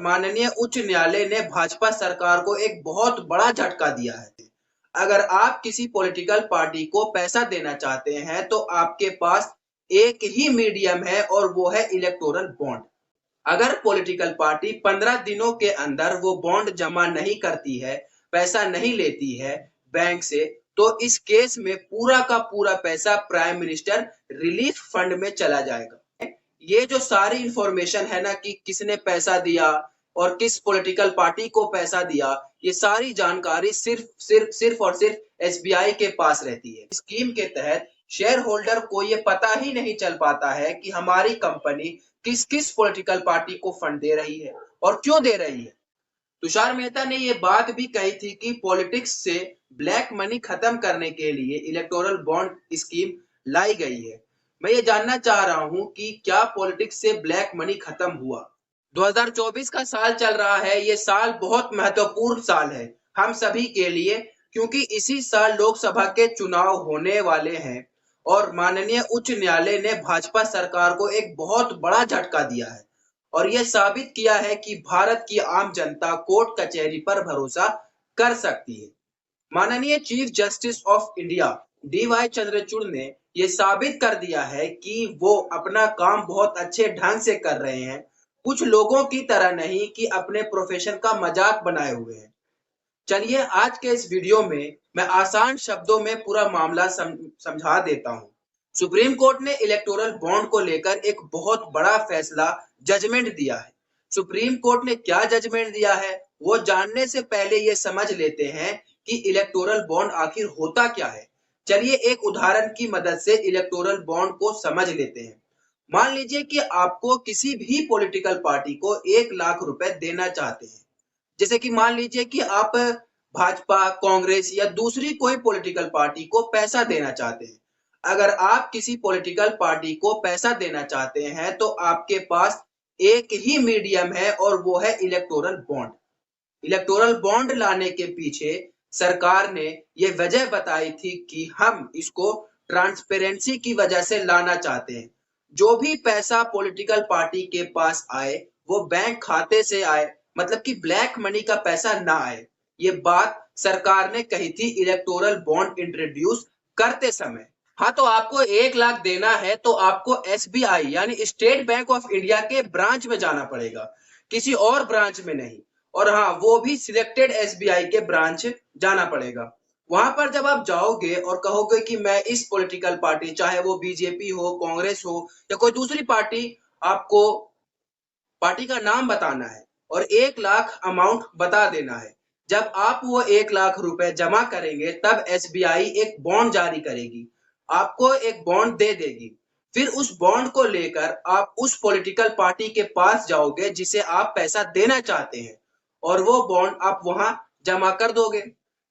माननीय उच्च न्यायालय ने भाजपा सरकार को एक बहुत बड़ा झटका दिया है। अगर आप किसी पॉलिटिकल पार्टी को पैसा देना चाहते हैं तो आपके पास एक ही मीडियम है और वो है इलेक्टोरल बॉन्ड। अगर पॉलिटिकल पार्टी 15 दिनों के अंदर वो बॉन्ड जमा नहीं करती है, पैसा नहीं लेती है बैंक से, तो इस केस में पूरा का पूरा पैसा प्राइम मिनिस्टर रिलीफ फंड में चला जाएगा। ये जो सारी इंफॉर्मेशन है ना कि किसने पैसा दिया और किस पॉलिटिकल पार्टी को पैसा दिया, ये सारी जानकारी सिर्फ और सिर्फ एसबीआई के पास रहती है। स्कीम के तहत शेयर होल्डर को ये पता ही नहीं चल पाता है कि हमारी कंपनी किस किस पॉलिटिकल पार्टी को फंड दे रही है और क्यों दे रही है। तुषार मेहता ने ये बात भी कही थी कि पॉलिटिक्स से ब्लैक मनी खत्म करने के लिए इलेक्टोरल बॉन्ड स्कीम लाई गई है। मैं ये जानना चाह रहा हूं कि क्या पॉलिटिक्स से ब्लैक मनी खत्म हुआ। 2024 का साल चल रहा है। ये साल बहुत महत्वपूर्ण साल है हम सभी के लिए, क्योंकि इसी साल लोकसभा के चुनाव होने वाले हैं और माननीय उच्च न्यायालय ने भाजपा सरकार को एक बहुत बड़ा झटका दिया है और यह साबित किया है कि भारत की आम जनता कोर्ट कचहरी पर भरोसा कर सकती है। माननीय chief justice of India D Y Chandrachud ने यह साबित कर दिया है कि वो अपना काम बहुत अच्छे ढंग से कर रहे हैं, कुछ लोगों की तरह नहीं कि अपने प्रोफेशन का मजाक बनाए हुए हैं। चलिए आज के इस वीडियो में मैं आसान शब्दों में पूरा मामला समझा देता हूं। सुप्रीम कोर्ट ने इलेक्टोरल बॉन्ड को लेकर एक बहुत बड़ा फैसला जजमेंट दिया है। सुप्रीम कोर्ट ने क्या जजमेंट दिया है वो जानने से पहले ये समझ लेते हैं कि इलेक्टोरल बॉन्ड आखिर होता क्या है। चलिए एक उदाहरण की मदद से इलेक्टोरल बॉन्ड को समझ लेते हैं। मान लीजिए कि आपको किसी भी पॉलिटिकल पार्टी को 1 लाख रुपए देना चाहते हैं। जैसे कि मान लीजिए कि आप भाजपा, कांग्रेस या दूसरी कोई पॉलिटिकल पार्टी को पैसा देना चाहते हैं। अगर आप किसी पॉलिटिकल पार्टी को पैसा देना चाहते हैं तो आपके पास एक ही मीडियम है और वो है इलेक्टोरल बॉन्ड। इलेक्टोरल बॉन्ड लाने के पीछे सरकार ने ये वजह बताई थी कि हम इसको ट्रांसपेरेंसी की वजह से लाना चाहते हैं। जो भी पैसा पॉलिटिकल पार्टी के पास आए वो बैंक खाते से आए, मतलब कि ब्लैक मनी का पैसा ना आए। ये बात सरकार ने कही थी इलेक्टोरल बॉन्ड इंट्रोड्यूस करते समय। हाँ, तो आपको 1 लाख देना है तो आपको एसबीआई यानी स्टेट बैंक ऑफ इंडिया के ब्रांच में जाना पड़ेगा, किसी और ब्रांच में नहीं। और हाँ, वो भी सिलेक्टेड एसबीआई के ब्रांच जाना पड़ेगा। वहां पर जब आप जाओगे और कहोगे कि मैं इस पॉलिटिकल पार्टी, चाहे वो बीजेपी हो, कांग्रेस हो या कोई दूसरी पार्टी, आपको पार्टी का नाम बताना है और 1 लाख अमाउंट बता देना है। जब आप वो 1 लाख रुपए जमा करेंगे तब एसबीआई एक बॉन्ड जारी करेगी, आपको एक बॉन्ड दे देगी। फिर उस बॉन्ड को लेकर आप उस पॉलिटिकल पार्टी के पास जाओगे जिसे आप पैसा देना चाहते हैं और वो बॉन्ड आप वहां जमा कर दोगे।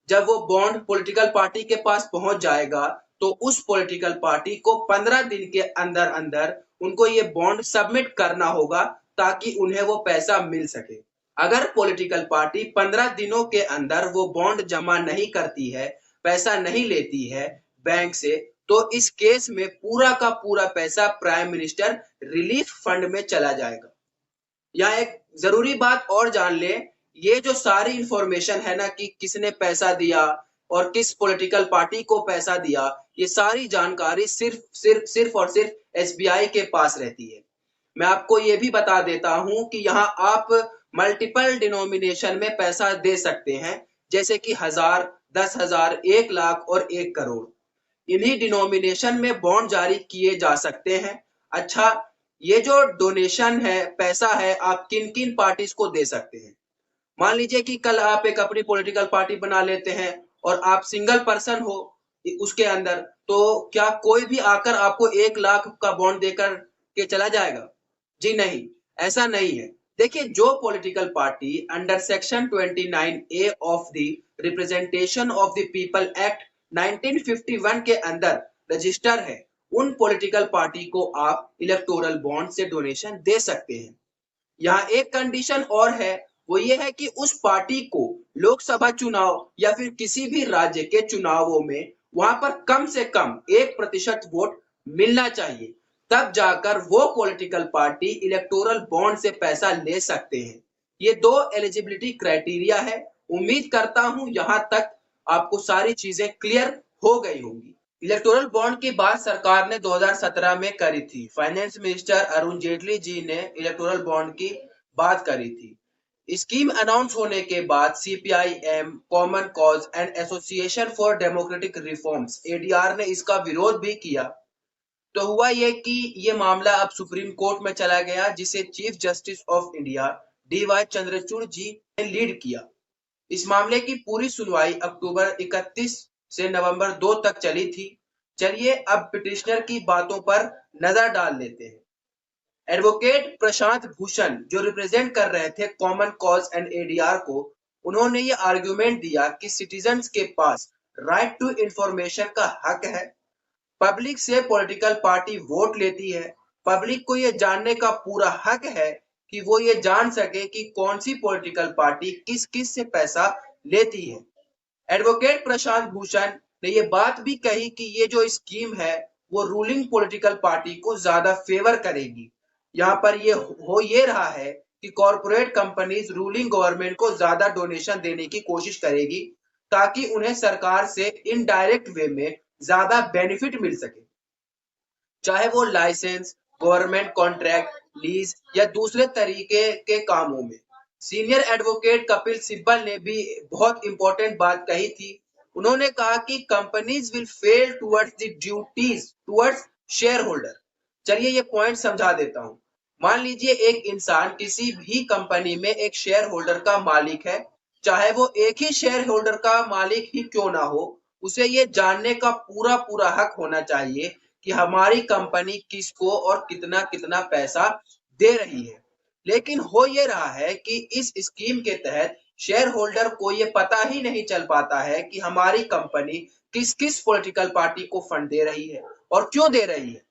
जब वो बॉन्ड पॉलिटिकल पार्टी के पास पहुंच जाएगा तो उस पॉलिटिकल पार्टी को 15 दिन के अंदर अंदर उनको ये बॉन्ड सबमिट करना होगा ताकि उन्हें वो पैसा मिल सके। अगर पॉलिटिकल पार्टी 15 दिनों के अंदर वो बॉन्ड जमा नहीं करती है, पैसा नहीं लेती है बैंक से, तो इस केस में पूरा का पूरा पैसा प्राइम मिनिस्टर रिलीफ फंड में चला जाएगा। यहाँ एक जरूरी बात और जान ले, ये जो सारी इंफॉर्मेशन है ना कि किसने पैसा दिया और किस पॉलिटिकल पार्टी को पैसा दिया, ये सारी जानकारी सिर्फ और सिर्फ एसबीआई के पास रहती है। मैं आपको ये भी बता देता हूं कि यहाँ आप मल्टीपल डिनोमिनेशन में पैसा दे सकते हैं, जैसे कि 1000, 10,000, 1 लाख और 1 करोड़। इन्हीं डिनोमिनेशन में बॉन्ड जारी किए जा सकते हैं। अच्छा, ये जो डोनेशन है, पैसा है, आप किन किन पार्टीज को दे सकते हैं। मान लीजिए कि कल आप एक अपनी पॉलिटिकल पार्टी बना लेते हैं और आप सिंगल पर्सन हो उसके अंदर, तो क्या कोई भी आकर आपको 1 लाख का बॉन्ड देकर के चला जाएगा? जी नहीं, ऐसा नहीं है। देखिए, जो political party under section 29A of the representation of the people act 1951 के अंदर रजिस्टर है, उन पॉलिटिकल पार्टी को आप इलेक्टोरल बॉन्ड से डोनेशन दे सकते हैं। यहाँ एक कंडीशन और है, वो ये है कि उस पार्टी को लोकसभा चुनाव या फिर किसी भी राज्य के चुनावों में वहां पर कम से कम 1% वोट मिलना चाहिए, तब जाकर वो पॉलिटिकल पार्टी इलेक्टोरल बॉन्ड से पैसा ले सकते हैं। ये 2 एलिजिबिलिटी क्राइटेरिया है। उम्मीद करता हूं यहां तक आपको सारी चीजें क्लियर हो गई होंगी। इलेक्टोरल बॉन्ड की बात सरकार ने 2017 में करी थी। फाइनेंस मिनिस्टर अरुण जेटली जी ने इलेक्टोरल बॉन्ड की बात करी थी। स्कीम अनाउंस होने के बाद CPIM, common cause and association for democratic reforms ADR ने इसका विरोध भी किया। तो हुआ ये कि ये मामला अब सुप्रीम कोर्ट में चला गया, जिसे chief justice of India D Y Chandrachud ji ने लीड किया। इस मामले की पूरी सुनवाई अक्टूबर 31 से नवंबर 2 तक चली थी। चलिए अब पिटिशनर की बातों पर नजर डाल लेते हैं। एडवोकेट प्रशांत भूषण जो रिप्रेजेंट कर रहे थे कॉमन कॉज एंड एडीआर को, उन्होंने ये आर्गुमेंट दिया कि सिटीजन्स के पास राइट टू इंफॉर्मेशन का हक है। पब्लिक से पॉलिटिकल पार्टी वोट लेती है। पब्लिक को ये जानने का पूरा हक है कि वो ये जान सके कि कौन सी पॉलिटिकल पार्टी किस किस से पैसा लेती है। एडवोकेट प्रशांत भूषण ने ये बात भी कही कि ये जो स्कीम है वो रूलिंग पॉलिटिकल पार्टी को ज्यादा फेवर करेगी। यहाँ पर ये हो ये रहा है कि कॉरपोरेट कंपनीज रूलिंग गवर्नमेंट को ज्यादा डोनेशन देने की कोशिश करेगी ताकि उन्हें सरकार से इनडायरेक्ट वे में ज्यादा बेनिफिट मिल सके, चाहे वो लाइसेंस, गवर्नमेंट कॉन्ट्रैक्ट, लीज या दूसरे तरीके के कामों में। सीनियर एडवोकेट कपिल सिब्बल ने भी बहुत इंपॉर्टेंट बात कही थी। उन्होंने कहा कि companies will fail towards the duties towards share holder. चलिए ये पॉइंट समझा देता हूँ। मान लीजिए एक इंसान किसी भी कंपनी में एक शेयर होल्डर का मालिक है, चाहे वो एक ही शेयर होल्डर का मालिक ही क्यों ना हो, उसे ये जानने का पूरा पूरा हक होना चाहिए कि हमारी कंपनी किसको और कितना कितना पैसा दे रही है। लेकिन हो ये रहा है कि इस स्कीम के तहत शेयर होल्डर को ये पता ही नहीं चल पाता है कि हमारी कंपनी किस किस पॉलिटिकल पार्टी को फंड दे रही है और क्यों दे रही है।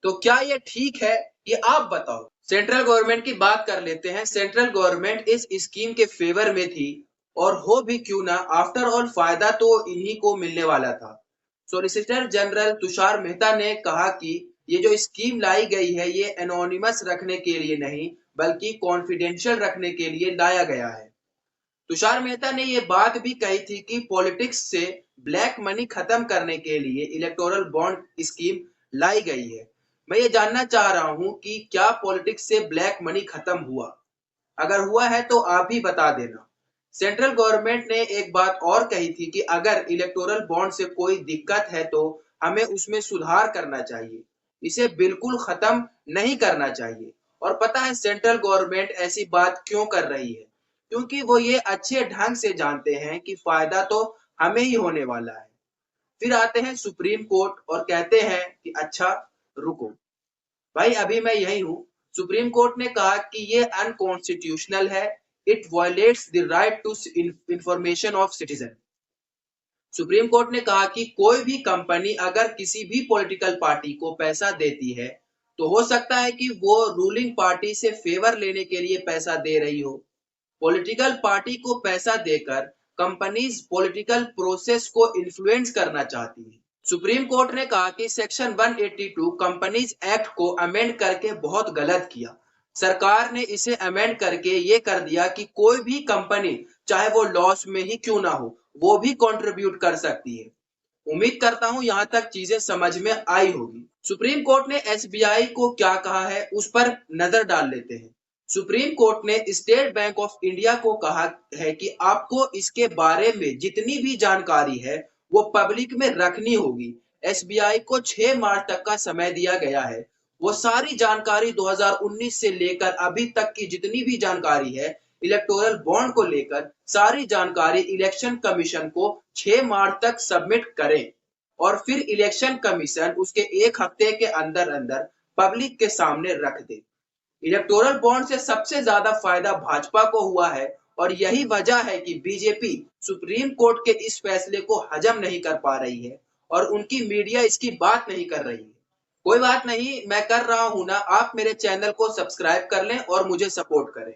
तो क्या ये ठीक है, ये आप बताओ। सेंट्रल गवर्नमेंट की बात कर लेते हैं। सेंट्रल गवर्नमेंट इस स्कीम के फेवर में थी और हो भी क्यों ना, आफ्टर ऑल फायदा तो इन्हीं को मिलने वाला था। सॉलिसिटर जनरल तुषार मेहता ने कहा कि ये जो स्कीम लाई गई है ये एनोनिमस रखने के लिए नहीं बल्कि कॉन्फिडेंशियल रखने के लिए लाया गया है। तुषार मेहता ने ये बात भी कही थी कि पॉलिटिक्स से ब्लैक मनी खत्म करने के लिए इलेक्टोरल बॉन्ड स्कीम लाई गई है। मैं ये जानना चाह रहा हूं कि क्या पॉलिटिक्स से ब्लैक मनी खत्म हुआ? अगर हुआ है तो आप भी बता देना। सेंट्रल गवर्नमेंट ने एक बात और कही थी कि अगर इलेक्टोरल बॉन्ड से कोई दिक्कत है तो हमें उसमें सुधार करना चाहिए, इसे बिल्कुल खत्म नहीं करना चाहिए। और पता है सेंट्रल गवर्नमेंट ऐसी बात क्यों कर रही है? क्योंकि वो ये अच्छे ढंग से जानते हैं कि फायदा तो हमें ही होने वाला है। फिर आते हैं सुप्रीम कोर्ट और कहते हैं कि अच्छा रुको भाई, अभी मैं यही हूं। सुप्रीम कोर्ट ने कहा कि ये अनकॉन्स्टिट्यूशनल है, it violates the right to information of citizen. Supreme court ने कहा कि कोई भी कंपनी अगर किसी भी पॉलिटिकल पार्टी को पैसा देती है तो हो सकता है कि वो रूलिंग पार्टी से फेवर लेने के लिए पैसा दे रही हो। पॉलिटिकल पार्टी को पैसा देकर कंपनीज पॉलिटिकल प्रोसेस को इन्फ्लुएंस करना चाहती है। सुप्रीम कोर्ट ने कहा कि सेक्शन 182 कंपनीज एक्ट को अमेंड करके बहुत गलत किया। सरकार ने इसे अमेंड करके ये कर दिया कि कोई भी कंपनी चाहे वो लॉस में ही क्यों ना हो वो भी कंट्रीब्यूट कर सकती है। उम्मीद करता हूं यहां तक चीजें समझ में आई होगी। सुप्रीम कोर्ट ने एसबीआई को क्या कहा है उस पर नजर डाल लेते हैं। सुप्रीम कोर्ट ने स्टेट बैंक ऑफ इंडिया को कहा है कि आपको इसके बारे में जितनी भी जानकारी है वो पब्लिक में रखनी होगी। एसबीआई को 6 मार्च तक का समय दिया गया है। वो सारी जानकारी 2019 से लेकर अभी तक की जितनी भी जानकारी है इलेक्टोरल बॉन्ड को लेकर, सारी जानकारी इलेक्शन कमीशन को 6 मार्च तक सबमिट करें और फिर इलेक्शन कमीशन उसके 1 हफ्ते के अंदर अंदर पब्लिक के सामने रख दे। इलेक्टोरल बॉन्ड से सबसे ज्यादा फायदा भाजपा को हुआ है और यही वजह है कि बीजेपी सुप्रीम कोर्ट के इस फैसले को हजम नहीं कर पा रही है और उनकी मीडिया इसकी बात नहीं कर रही है। कोई बात नहीं, मैं कर रहा हूं ना, आप मेरे चैनल को सब्सक्राइब कर लें और मुझे सपोर्ट करें।